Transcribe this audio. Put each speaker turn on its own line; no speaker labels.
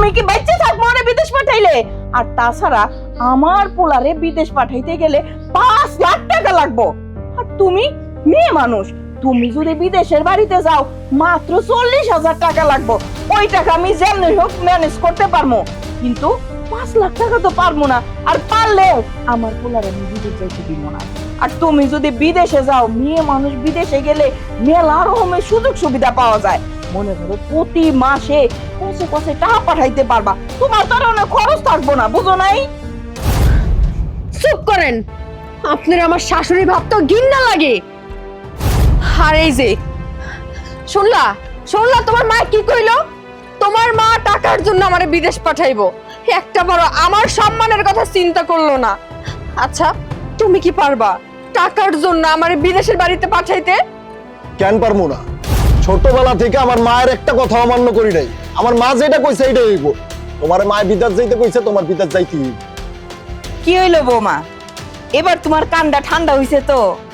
আমি কি বাচ্চা থাকবো না বিদেশ পাঠাইলে? আর তাছাড়া আমার পোলারে বিদেশ পাঠাইতে গেলে 5 লাখ টাকা লাগবো। আর তুমি মেয়ে মানুষ, তুমি যদি বিদেশের বাড়িতে যাও মাত্র 40,000 টাকা লাগবো। ওই টাকা আমি যেমনি হোক ম্যানেজ করতে পারবো, কিন্তু 5 লাখ টাকা তো পারবো না। আর পারলেও আমার পোলারে আমি বিদেশ যাইতে দিব না। আর তুমি যদি বিদেশে যাও, মেয়ে মানুষ বিদেশে গেলে মেলা রকমের সুযোগ সুবিধা পাওয়া যায়। মনে করো প্রতি মাসে কষে কষে টাকা পাঠাইতে পারবা, তোমার তো আর অনেক খরচ থাকবো না, বুঝো নাই?
চুপ করেন, আপনার আমার শাশুড়ি ভাবতো ঘৃণা লাগে। আর এই যে শুনলা শুনলা তোমার মা কি কইলো? তোমার মা টাকার জন্য আমারে বিদেশ পাঠাইবো, একটা বড় আমার সম্মানের কথা চিন্তা করলো না। আচ্ছা তুমি কি পারবা টাকার জন্য আমারে বিদেশের বাড়িতে পাঠাইতে?
কেন পারবো না? ছোটবেলা থেকে আমার মায়ের একটা কথা অমান্য করি নাই। আমার মা যেটা কইছে এইটাই হইব। তোমার মায় বিদেশ যাইতে কইছে, তোমার বিদেশ যাইতে হইব।
কি হইলো বৌমা, এবার তোমার কানটা ঠান্ডা হইছে তো?